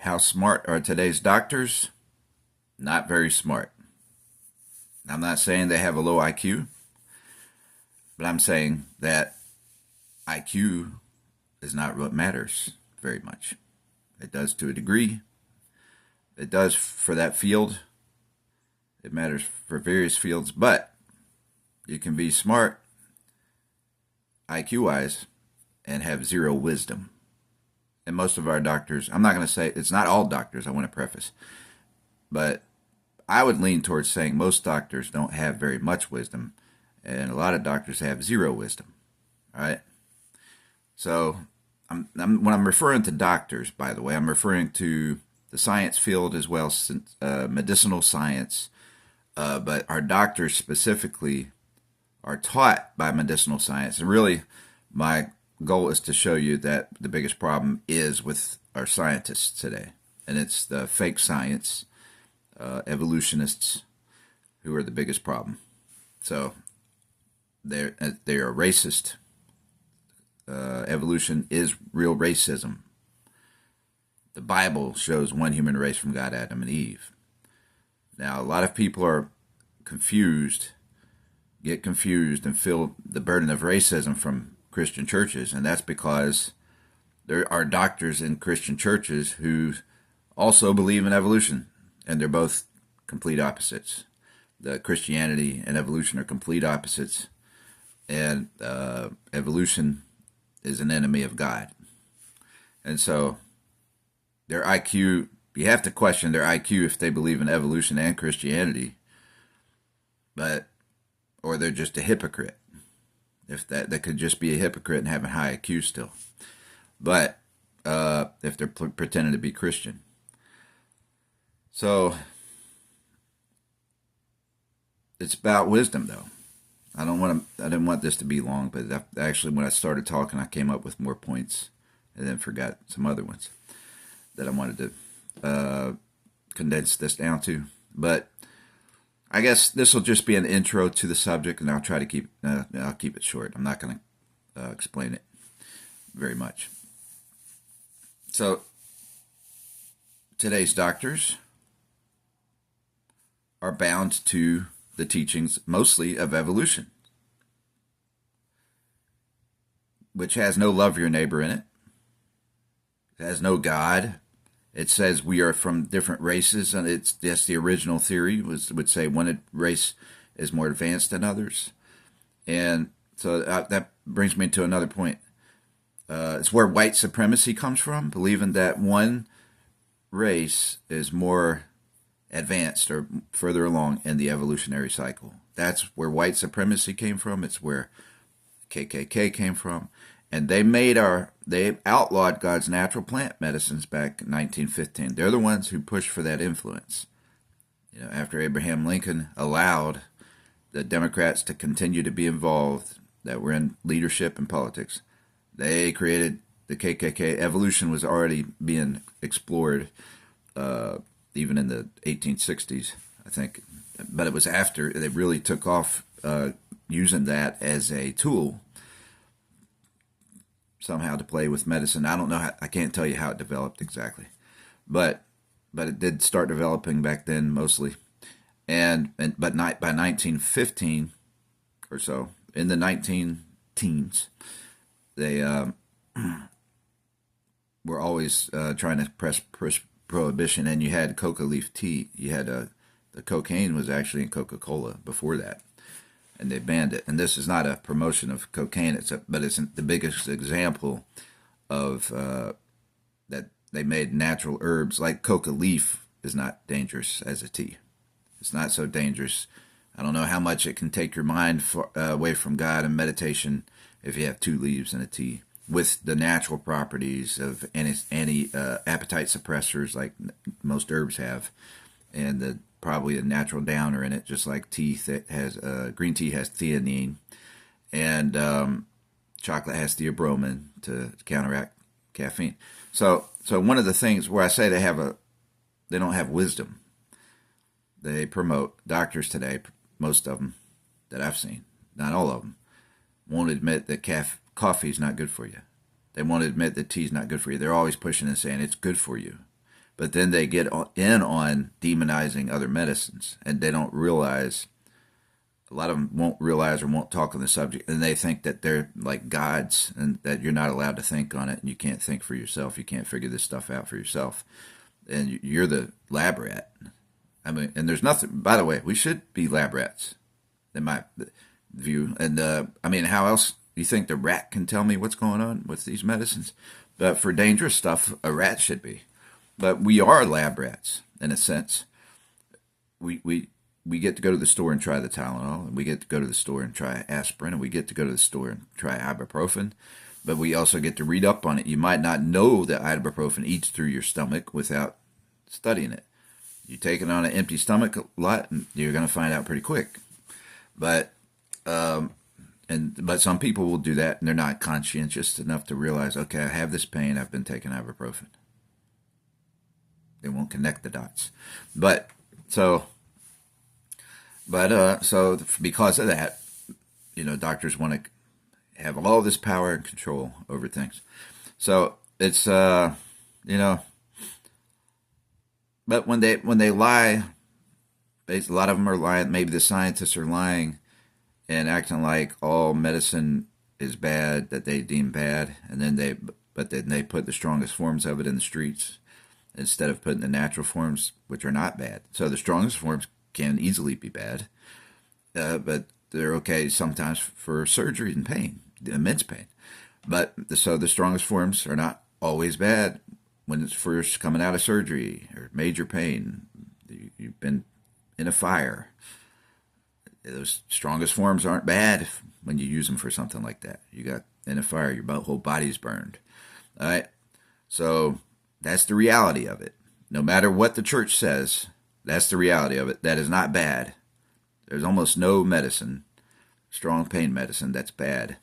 How smart are today's doctors? Not very smart. I'm not saying they have a low IQ, but I'm saying that IQ is not what matters very much. It does to a degree. It does for that field. It matters for various fields, but you can be smart IQ wise and have zero wisdom. And most of our doctors, I'm not going to say it's not all doctors, I want to preface, but I would lean towards saying most doctors don't have very much wisdom, and a lot of doctors have zero wisdom. All right. So, when I'm referring to doctors, by the way, I'm referring to the science field as well, medicinal science. But our doctors specifically are taught by medicinal science, and really, my goal is to show you that the biggest problem is with our scientists today, and it's the fake science, evolutionists, who are the biggest problem. So they are racist. Evolution is real racism. The Bible shows one human race from God, Adam and Eve. Now, a lot of people are confused, get confused, and feel the burden of racism from Christian churches, and that's because there are doctors in Christian churches who also believe in evolution, and they're both complete opposites. The Christianity and evolution are complete opposites, and evolution is an enemy of God. And so their IQ, you have to question their IQ if they believe in evolution and Christianity, or they're just a hypocrite. If that could just be a hypocrite and have a high IQ still. But if they're pretending to be Christian. So it's about wisdom, though. I didn't want this to be long, but actually, when I started talking, I came up with more points, and then forgot some other ones that I wanted to condense this down to. But I guess this will just be an intro to the subject, and I'll try to keep it short. I'm not going to explain it very much. So today's doctors are bound to the teachings mostly of evolution, which has no love your neighbor in it. It has no God. It says we are from different races, and that's the original theory would say one race is more advanced than others. And so that brings me to another point. It's where white supremacy comes from, believing that one race is more advanced or further along in the evolutionary cycle. That's where white supremacy came from. It's where KKK came from. And they outlawed God's natural plant medicines back in 1915. They're the ones who pushed for that influence. After Abraham Lincoln allowed the Democrats to continue to be involved, that were in leadership and politics, they created the KKK. Evolution was already being explored, even in the 1860s, I think. But it was after they really took off using that as a tool somehow to play with medicine. I don't know I can't tell you how it developed exactly, but it did start developing back then mostly, but not by 1915 or so, in the 19 teens, they were always trying to press prohibition, and you had coca leaf tea. You had the cocaine was actually in Coca-Cola before that, and they banned it. And this is not a promotion of cocaine, but it's the biggest example of that they made natural herbs. Like coca leaf is not dangerous as a tea. It's not so dangerous. I don't know how much it can take your mind away from God and meditation if you have 2 leaves in a tea with the natural properties of any appetite suppressors like most herbs have, and probably a natural downer in it, just like tea that has green tea has theanine, and chocolate has theobromine to counteract caffeine. So one of the things where I say they don't have wisdom. They promote doctors today, most of them that I've seen, not all of them, won't admit that coffee is not good for you. They won't admit that tea is not good for you. They're always pushing and saying it's good for you. but then they get in on demonizing other medicines, and they don't realize. A lot of them won't realize or won't talk on the subject, and they think that they're like gods and that you're not allowed to think on it and you can't think for yourself. You can't figure this stuff out for yourself. And you're the lab rat. I mean, and there's nothing, by the way, we should be lab rats, in my view. And I mean, how else do you think the rat can tell me what's going on with these medicines? But for dangerous stuff, a rat should be. But we are lab rats, in a sense. We get to go to the store and try the Tylenol, and we get to go to the store and try aspirin, and we get to go to the store and try ibuprofen, but we also get to read up on it. You might not know that ibuprofen eats through your stomach without studying it. You take it on an empty stomach a lot, and you're going to find out pretty quick. But but some people will do that, and they're not conscientious enough to realize, okay, I have this pain, I've been taking ibuprofen. They won't connect the dots. So because of that, doctors want to have all this power and control over things. So it's, but when they lie, a lot of them are lying. Maybe the scientists are lying and acting like all medicine is bad, that they deem bad, and then they put the strongest forms of it in the streets instead of putting the natural forms, which are not bad. So the strongest forms can easily be bad, but they're okay sometimes for surgery and pain, immense pain. So the strongest forms are not always bad when it's first coming out of surgery or major pain. You've been in a fire. Those strongest forms aren't bad when you use them for something like that. You got in a fire, your whole body's burned. All right? So that's the reality of it. No matter what the church says, that's the reality of it. That is not bad. There's almost no medicine, strong pain medicine, that's bad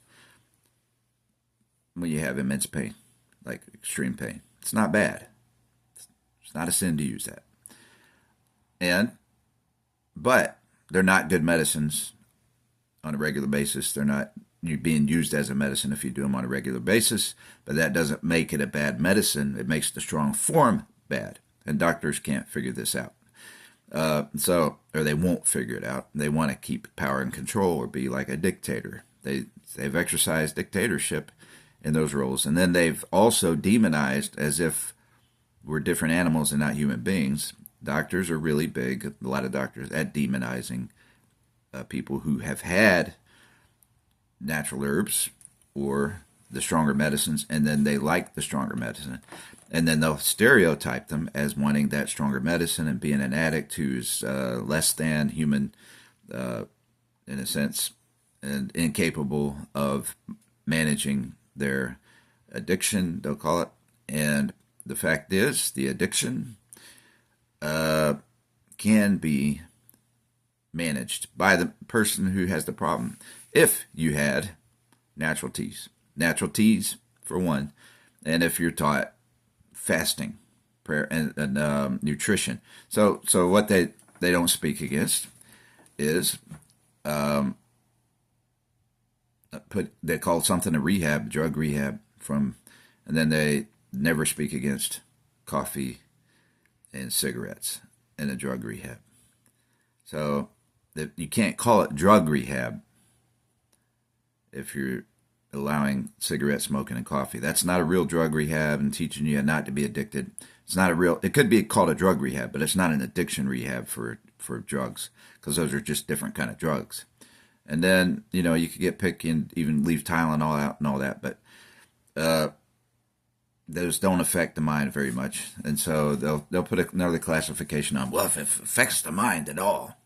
when you have immense pain, like extreme pain. It's not bad. It's not a sin to use that. But they're not good medicines on a regular basis. They're not being used as a medicine if you do them on a regular basis, but that doesn't make it a bad medicine. It makes the strong form bad, and doctors can't figure this out. Or they won't figure it out. They want to keep power and control or be like a dictator. They've exercised dictatorship in those roles. And then they've also demonized as if we're different animals and not human beings. Doctors are really big, a lot of doctors, at demonizing people who have had natural herbs or the stronger medicines, and then they like the stronger medicine. And then they'll stereotype them as wanting that stronger medicine and being an addict who's less than human, in a sense, and incapable of managing their addiction, they'll call it. And the fact is, the addiction can be managed by the person who has the problem. If you had natural teas for one, and if you're taught fasting, prayer, and nutrition. So what they don't speak against is they call something a rehab, drug rehab and then they never speak against coffee and cigarettes in a drug rehab. So you can't call it drug rehab if you're allowing cigarette smoking and coffee. That's not a real drug rehab and teaching you not to be addicted. It could be called a drug rehab, but it's not an addiction rehab for drugs, because those are just different kind of drugs. And then, you could get picky and even leave Tylenol out and all that, but those don't affect the mind very much. And so they'll put another classification on, well, if it affects the mind at all,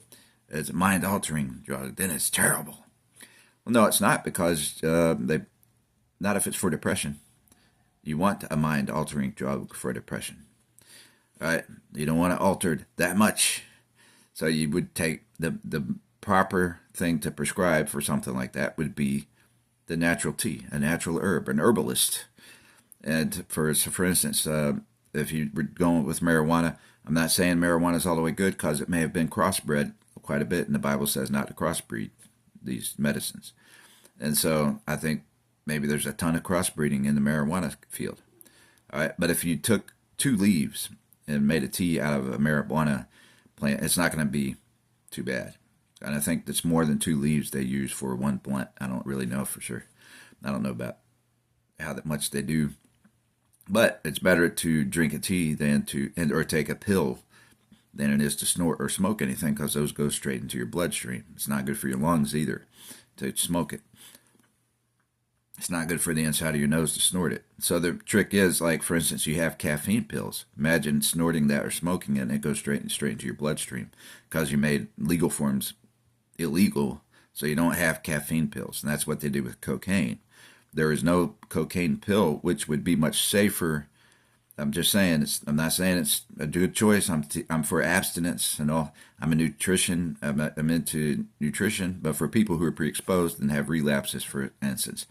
it's a mind-altering drug, then it's terrible. Well, no, it's not, because not if it's for depression. You want a mind-altering drug for depression, right? You don't want it altered that much. So you would take the proper thing to prescribe for something like that would be the natural tea, a natural herb, an herbalist. And for instance, if you were going with marijuana, I'm not saying marijuana is all the way good, because it may have been crossbred quite a bit, and the Bible says not to crossbreed these medicines. And so I think maybe there's a ton of crossbreeding in the marijuana field. All right, but if you took 2 leaves and made a tea out of a marijuana plant, it's not going to be too bad. And I think that's more than 2 leaves they use for one blunt. I don't really know for sure. I don't know about how that much they do. But it's better to drink a tea than or take a pill than it is to snort or smoke anything, because those go straight into your bloodstream. It's not good for your lungs either to smoke it. It's not good for the inside of your nose to snort it. So the trick is, like, for instance, you have caffeine pills. Imagine snorting that or smoking it, and it goes straight into your bloodstream, because you made legal forms illegal, so you don't have caffeine pills. And that's what they do with cocaine. There is no cocaine pill, which would be much safer. I'm just saying, I'm not saying it's a good choice. I'm for abstinence and all. I'm into nutrition, but for people who are pre-exposed and have relapses, for instance,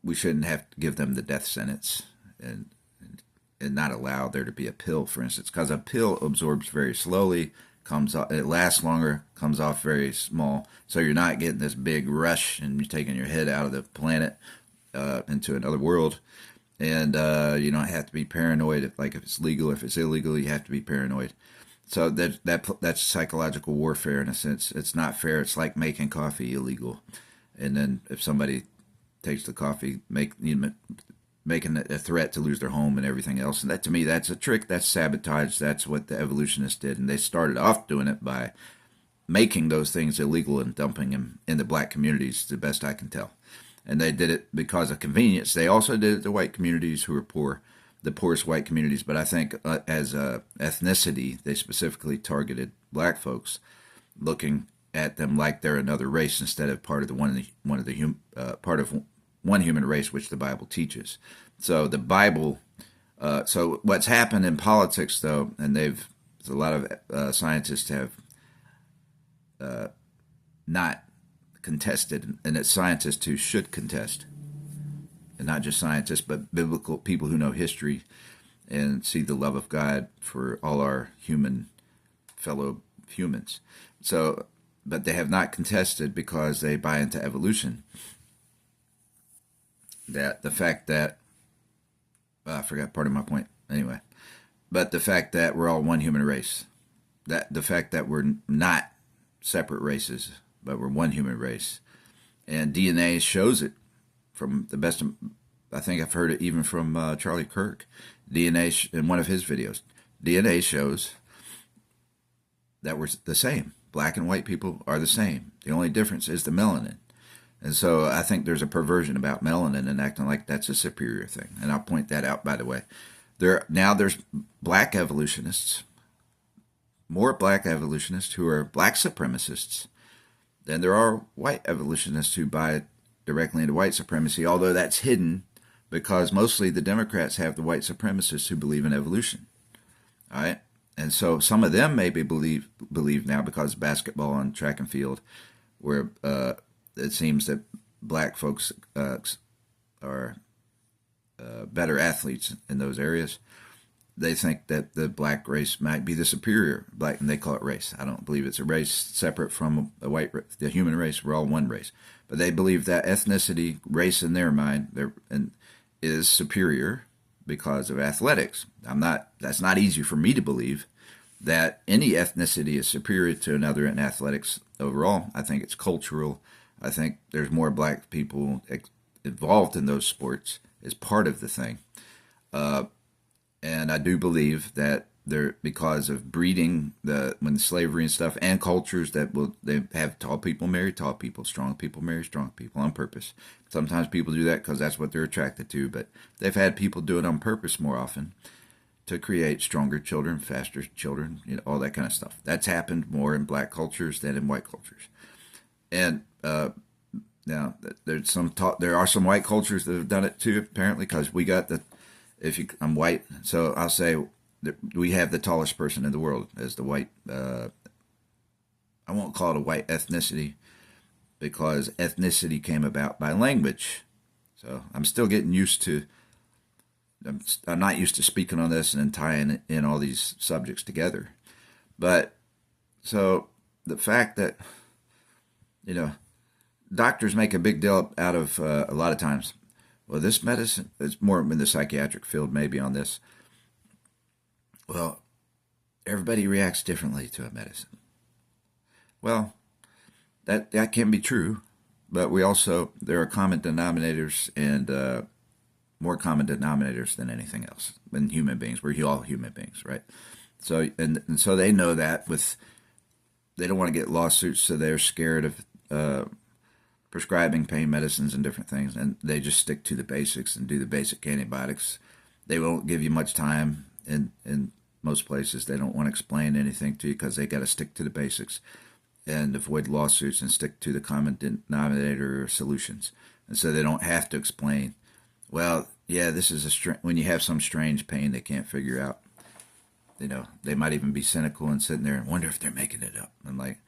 we shouldn't have to give them the death sentence and not allow there to be a pill, for instance, because a pill absorbs very slowly, it lasts longer, comes off very small, so you're not getting this big rush and you're taking your head out of the planet into another world. And you don't have to be paranoid. If it's legal, if it's illegal, you have to be paranoid. So that's psychological warfare in a sense. It's not fair. It's like making coffee illegal, and then if somebody takes the coffee, making it a threat to lose their home and everything else. And that, to me, that's a trick. That's sabotage. That's what the evolutionists did, and they started off doing it by making those things illegal and dumping them in the black communities, the best I can tell. And they did it because of convenience. They also did it to white communities who are poor, the poorest white communities. But I think as a ethnicity, they specifically targeted black folks, looking at them like they're another race instead of part of one human race, which the Bible teaches. So the Bible. So what's happened in politics, though, and a lot of scientists have not contested, and it's scientists who should contest, and not just scientists, but biblical people who know history and see the love of God for all our fellow humans. So, but they have not contested because they buy into evolution. That the fact that I forgot part of my point anyway, but the fact that we're all one human race, that the fact that we're not separate races, but we're one human race. And DNA shows it from the best. I think I've heard it even from Charlie Kirk. DNA, in one of his videos, DNA shows that we're the same. Black and white people are the same. The only difference is the melanin. And so I think there's a perversion about melanin and acting like that's a superior thing. And I'll point that out, by the way. There's black evolutionists, more black evolutionists who are black supremacists than there are white evolutionists who buy directly into white supremacy, although that's hidden because mostly the Democrats have the white supremacists who believe in evolution. All right? And so some of them maybe believe now because of basketball and track and field, where it seems that black folks are better athletes in those areas. They think that the black race might be the superior black, and they call it race. I don't believe it's a race separate from the human race. We're all one race. But they believe that ethnicity, race in their mind, is superior because of athletics. That's not easy for me to believe that any ethnicity is superior to another in athletics overall. I think it's cultural. I think there's more black people involved in those sports as part of the thing. And I do believe that because of breeding, when slavery and stuff, and cultures they have tall people marry tall people, strong people marry strong people on purpose. Sometimes people do that because that's what they're attracted to, but they've had people do it on purpose more often to create stronger children, faster children, all that kind of stuff. That's happened more in black cultures than in white cultures. And now there are some white cultures that have done it too, apparently, because we got I'm white, so I'll say that we have the tallest person in the world as the white. I won't call it a white ethnicity because ethnicity came about by language. So I'm still getting used to. I'm not used to speaking on this and then tying in all these subjects together. But so the fact that doctors make a big deal out of a lot of times well, this medicine is more in the psychiatric field, maybe on this. Well, everybody reacts differently to a medicine. Well, that can be true, but there are common denominators and more common denominators than anything else in human beings. We're all human beings, right? So and so they know that they don't want to get lawsuits, so they're scared of prescribing pain medicines and different things, and they just stick to the basics and do the basic antibiotics. They won't give you much time in most places. They don't want to explain anything to you because they got to stick to the basics and avoid lawsuits and stick to the common denominator solutions. And so they don't have to explain, well, yeah, this is when you have some strange pain they can't figure out. They might even be cynical and sitting there and wonder if they're making it up. And like,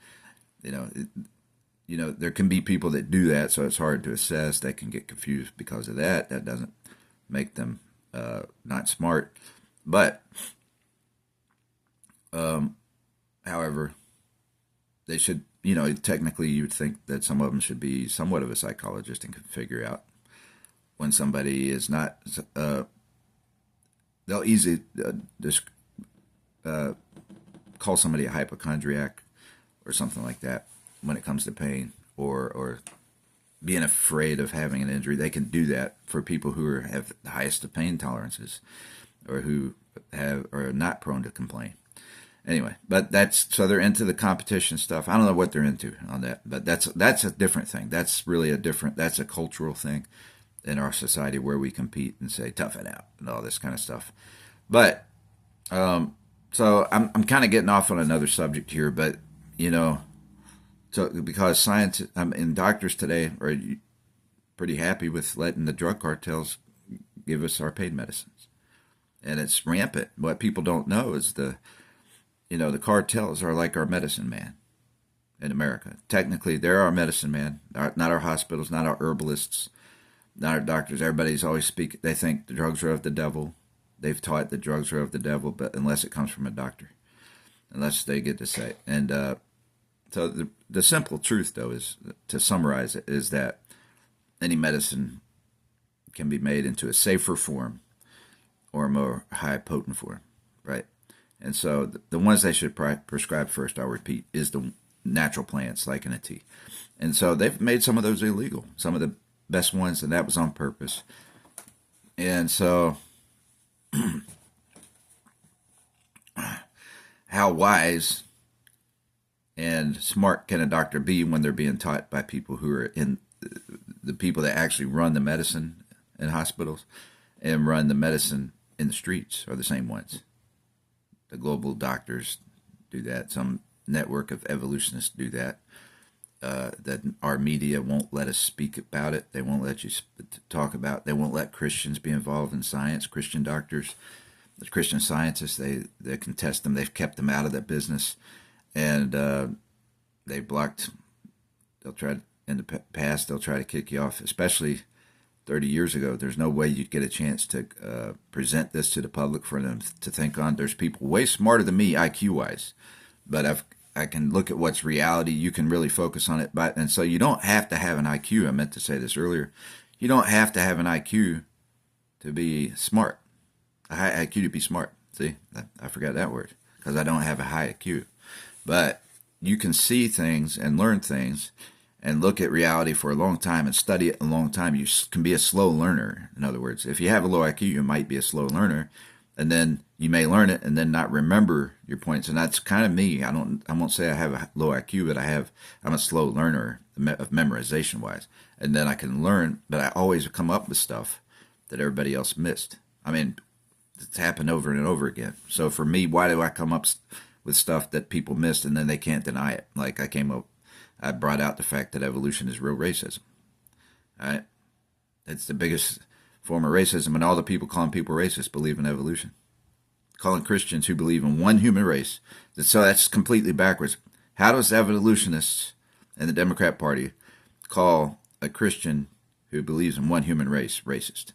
there can be people that do that, so it's hard to assess. They can get confused because of that. That doesn't make them not smart. But, however, they should, technically you'd think that some of them should be somewhat of a psychologist and can figure out when somebody is not, they'll easily call somebody a hypochondriac or something like that when it comes to pain or being afraid of having an injury. They can do that for people who have the highest of pain tolerances or who are not prone to complain. Anyway, but so they're into the competition stuff. I don't know what they're into on that, but that's a different thing. That's a cultural thing in our society where we compete and say tough it out and all this kind of stuff. But so I'm kind of getting off on another subject here, but so because doctors today are pretty happy with letting the drug cartels give us our pain medicines, and it's rampant. What people don't know is the cartels are like our medicine man in America. Technically, they're our medicine man, not our hospitals, not our herbalists, not our doctors. Everybody's always they think the drugs are of the devil. They've taught the drugs are of the devil, but unless it comes from a doctor, unless they get to say it. And so the simple truth, though, is to summarize it, is that any medicine can be made into a safer form or a more high potent form, right? And so the ones they should prescribe first, I'll repeat, is the natural plants like in a tea. And so they've made some of those illegal, some of the best ones, and that was on purpose. And so how wise and smart can a doctor be when they're being taught by people who are in the people that actually run the medicine in hospitals and run the medicine in the streets are the same ones? The global doctors do that. Some network of evolutionists do that. That our media won't let us speak about it. They won't let you talk about. They won't let Christians be involved in science. Christian doctors, the Christian scientists, they contest them. They've kept them out of that business, and they blocked. They'll try in the past. They'll try to kick you off, especially 30 years ago. There's no way you'd get a chance to present this to the public for them to think on. There's people way smarter than me IQ-wise, but I can look at what's reality. You can really focus on it. And so you don't have to have an IQ. I meant to say this earlier. You don't have to have an IQ to be smart. A high IQ to be smart. See, I forgot that word because I don't have a high IQ. But you can see things and learn things and look at reality for a long time and study it a long time. You can be a slow learner. In other words, if you have a low IQ, you might be a slow learner, and then you may learn it and then not remember your points. And that's kind of me. I won't say I have a low IQ, but I'm a slow learner of memorization wise. And then I can learn, but I always come up with stuff that everybody else missed. I mean, it's happened over and over again. So for me, why do I come up with stuff that people missed and then they can't deny it? Like I brought out the fact that evolution is real racism. All right? It's the biggest form of racism, and all the people calling people racist believe in evolution. Calling Christians who believe in one human race. So that's completely backwards. How does evolutionists and the Democrat Party call a Christian who believes in one human race racist?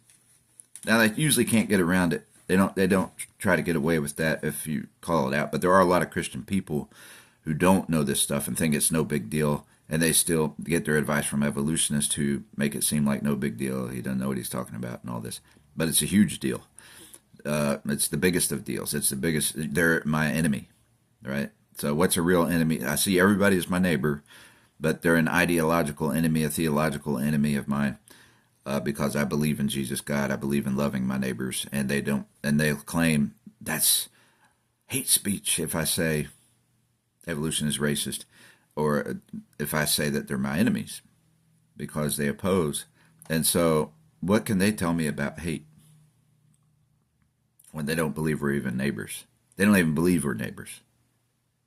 Now, they usually can't get around it. They don't try to get away with that if you call it out. But there are a lot of Christian people who don't know this stuff and think it's no big deal And they still get their advice from evolutionists who make it seem like no big deal. He doesn't know what he's talking about and all this. But it's a huge deal. It's the biggest of deals. It's the biggest. They're my enemy, right? So what's a real enemy? I see everybody as my neighbor, but they're an ideological enemy, a theological enemy of mine, because I believe in Jesus God. I believe in loving my neighbors, and they don't. And they'll claim that's hate speech if I say evolution is racist, or if I say that they're my enemies because they oppose. And so, what can they tell me about hate when they don't believe we're even neighbors? They don't even believe we're neighbors.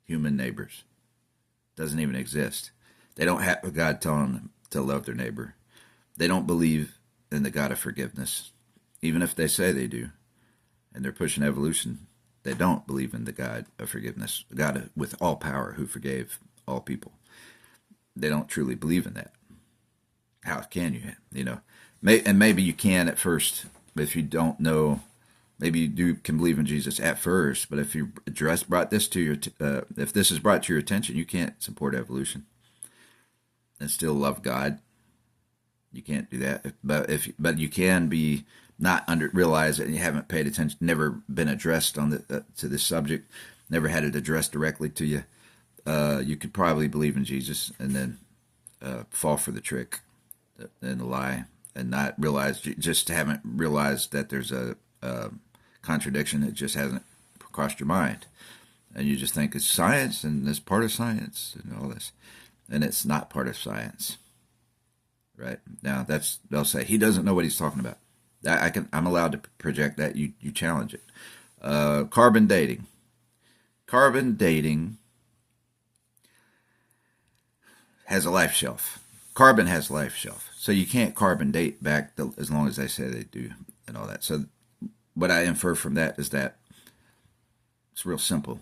Human neighbors. Doesn't even exist. They don't have a God telling them to love their neighbor. They don't believe in the God of forgiveness, even if they say they do. And they're pushing evolution. They don't believe in the God of forgiveness, the God with all power who forgave all people. They don't truly believe in that. How can you? You know, and maybe you can at first, but if you don't know, maybe you can believe in Jesus at first. But if you brought this to your, if this is brought to your attention, you can't support evolution and still love God. You can't do that. But you can be not realize that you haven't paid attention, never been addressed on to this subject, never had it addressed directly to you. You could probably believe in Jesus and then fall for the trick and the lie, and not realize, just haven't realized that there's a contradiction that just hasn't crossed your mind, and you just think it's science and it's part of science and all this, and it's not part of science. Right now, they'll say he doesn't know what he's talking about. I'm allowed to project that. You challenge it. Carbon dating. Carbon dating has a life shelf. Carbon has a life shelf, so you can't carbon date back as long as they say they do and all that. So what I infer from that is that it's real simple.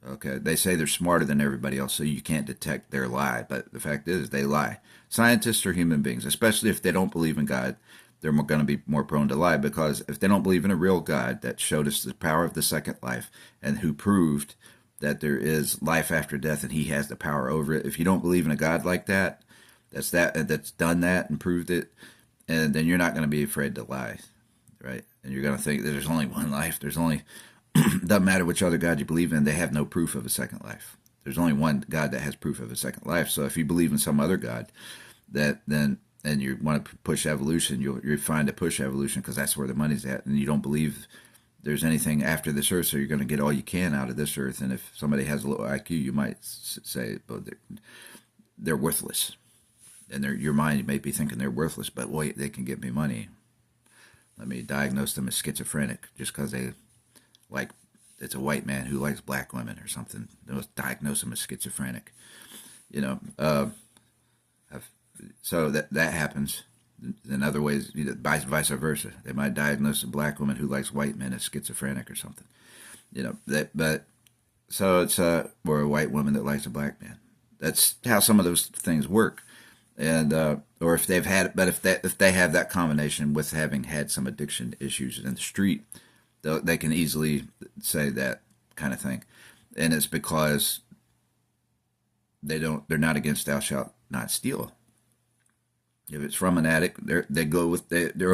Okay, they say they're smarter than everybody else, so you can't detect their lie. But the fact is, they lie. Scientists are human beings, especially if they don't believe in God. They're going to be more prone to lie, because if they don't believe in a real God that showed us the power of the second life and who proved that there is life after death and he has the power over it, if you don't believe in a God like that, that's done that and proved it, and then you're not going to be afraid to lie, right? And you're going to think that there's only one life. There's only doesn't matter which other God you believe in, they have no proof of a second life. There's only one God that has proof of a second life. So if you believe in some other God, and you want to push evolution, you'll find to push evolution because that's where the money's at, and you don't believe there's anything after this earth, so you're going to get all you can out of this earth. And if somebody has a low IQ, you might say, oh, they're worthless. And your mind may be thinking they're worthless, but wait, they can get me money. Let me diagnose them as schizophrenic just because they like, it's a white man who likes black women or something. They'll diagnose them as schizophrenic. You know, so that happens. In other ways, vice versa. They might diagnose a black woman who likes white men as schizophrenic or something. You know, but so it's or a white woman that likes a black man. That's how some of those things work. And or if they've had, but if they have that combination with having had some addiction issues in the street, they can easily say that kind of thing, and it's because they're not against thou shalt not steal. If it's from an addict, they're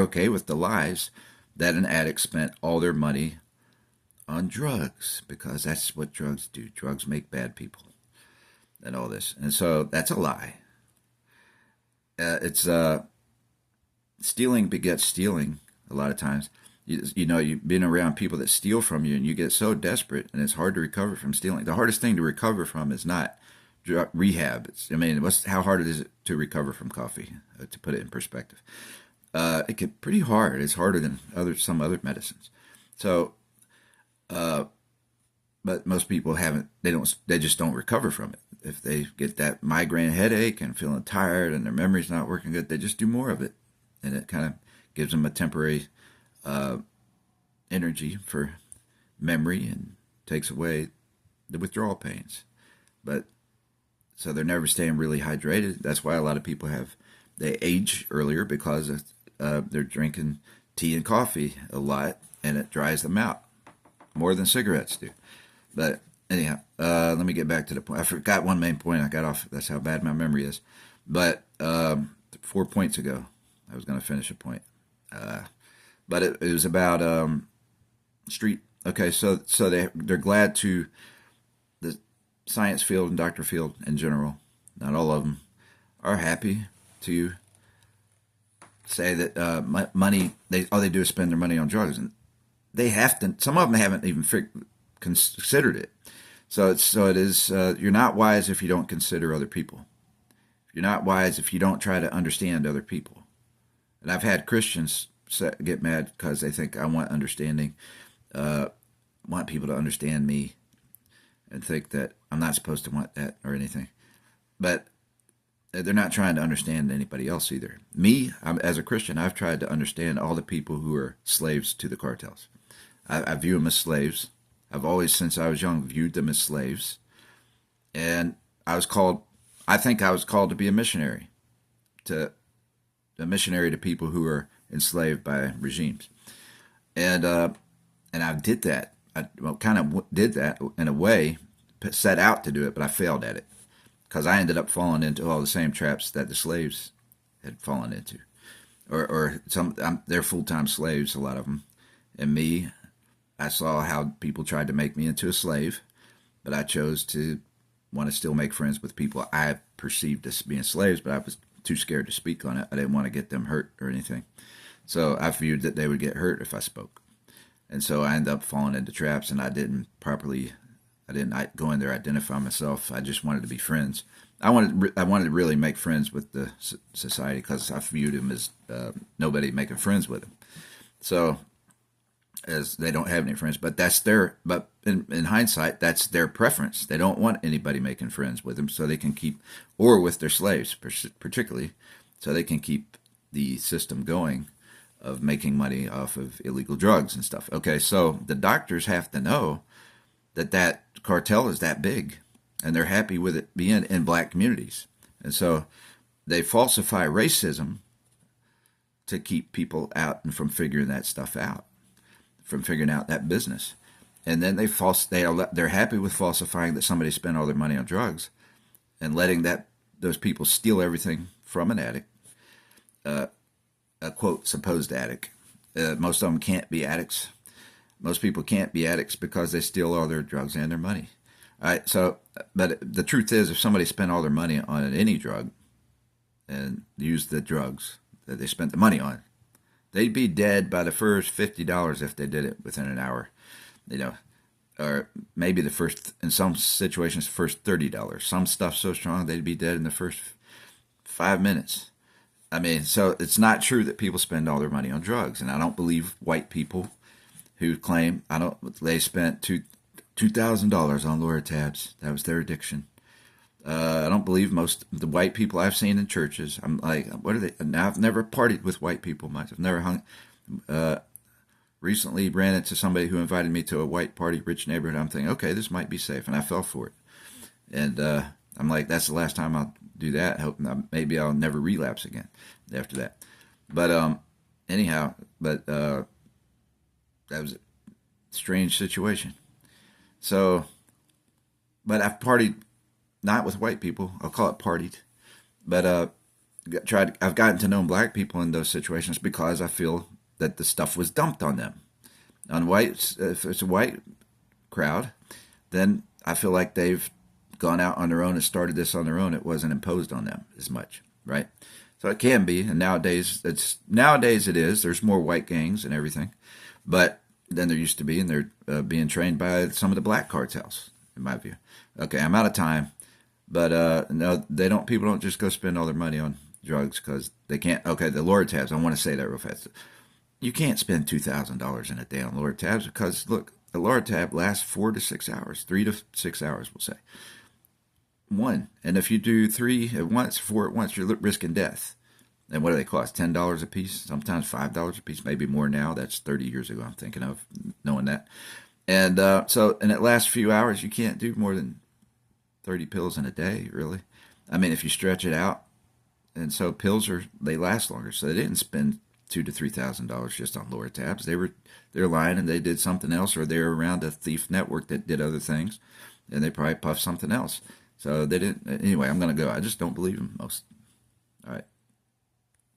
okay with the lies that an addict spent all their money on drugs, because that's what drugs do. Drugs make bad people, and all this, and so that's a lie. It's stealing begets stealing a lot of times. You know, you've been around people that steal from you, and you get so desperate, and it's hard to recover from stealing. The hardest thing to recover from is not rehab. How hard is it to recover from coffee? To put it in perspective, it gets pretty hard. It's harder than some other medicines. So, but most people haven't. They just don't recover from it. If they get that migraine headache and feeling tired and their memory's not working good, they just do more of it, and it kind of gives them a temporary energy for memory and takes away the withdrawal pains. But so they're never staying really hydrated. That's why a lot of people they age earlier, because they're drinking tea and coffee a lot, and it dries them out more than cigarettes do. But anyhow, let me get back to the point. I forgot one main point I got off. That's how bad my memory is. But 4 points ago, I was going to finish a point. Uh, but it was about street. Okay, so they're glad to the science field and doctor field in general. Not all of them are happy to say that money. All they do is spend their money on drugs, and they have to. Some of them haven't even considered it. So it is. You're not wise if you don't consider other people. You're not wise if you don't try to understand other people. And I've had Christians get mad because they think I want understanding, want people to understand me, and think that I'm not supposed to want that or anything. But they're not trying to understand anybody else either. As a Christian, I've tried to understand all the people who are slaves to the cartels. I view them as slaves. I've always, since I was young, viewed them as slaves. And I think I was called to be a missionary to people who are enslaved by regimes, and I did that. I kind of did that in a way, set out to do it, but I failed at it because I ended up falling into all the same traps that the slaves had fallen into, or they're full-time slaves, a lot of them, and me. I saw how people tried to make me into a slave, but I chose to want to still make friends with people I perceived as being slaves, but I was too scared to speak on it. I didn't want to get them hurt or anything. So I feared that they would get hurt if I spoke. And so I ended up falling into traps, and I didn't go in there, identify myself. I just wanted to be friends. I wanted to really make friends with the society because I viewed them as nobody making friends with them. So as they don't have any friends, but in hindsight, that's their preference. They don't want anybody making friends with them, so they can keep, or with their slaves particularly, so they can keep the system going of making money off of illegal drugs and stuff. Okay, so the doctors have to know that cartel is that big, and they're happy with it being in black communities, and so they falsify racism to keep people out and from figuring that stuff out, from figuring out that business. And then they're happy with falsifying that somebody spent all their money on drugs and letting those people steal everything from an addict, a quote supposed addict. Most of them can't be addicts. Most people can't be addicts because they steal all their drugs and their money. All right. So, but the truth is, if somebody spent all their money on any drug and used the drugs that they spent the money on, they'd be dead by the first $50 if they did it within an hour, or maybe in some situations, the first $30. Some stuff so strong they'd be dead in the first 5 minutes. I mean, so it's not true that people spend all their money on drugs, and I don't believe white people who claim they spent $2,000 on Lortabs. That was their addiction. I don't believe most of the white people I've seen in churches. I'm like, what are they? Now, I've never partied with white people much. I've never hung. Recently ran into somebody who invited me to a white party, rich neighborhood. I'm thinking, okay, this might be safe, and I fell for it. And I'm like, that's the last time I'll do that. Maybe I'll never relapse again after that. But anyhow, that was a strange situation. So, but I've partied. Not with white people. I'll call it partied. But I've gotten to know black people in those situations because I feel that the stuff was dumped on them. On whites, if it's a white crowd, then I feel like they've gone out on their own and started this on their own. It wasn't imposed on them as much, right? So it can be, and nowadays it is. There's more white gangs and everything, but than there used to be, and they're being trained by some of the black cartels, in my view. Okay, I'm out of time. But no, they don't. People don't just go spend all their money on drugs because they can't. Okay, the Lortabs. I want to say that real fast. You can't spend $2,000 in a day on Lortabs because look, a Lortab lasts 4 to 6 hours, 3 to 6 hours, we'll say. One, and if you do 3 at once, 4 at once, you're risking death. And what do they cost? $10 a piece, sometimes $5 a piece, maybe more now. That's 30 years ago. I'm thinking of knowing that. And and it lasts a few hours. You can't do more than 30 pills in a day, really. I mean, if you stretch it out. And so pills they last longer. So they didn't spend $2,000 to $3,000 just on Lortabs. They're lying and they did something else, or they're around a thief network that did other things. and they probably puffed something else. So they didn't. Anyway, I'm going to go. I just don't believe them most. All right.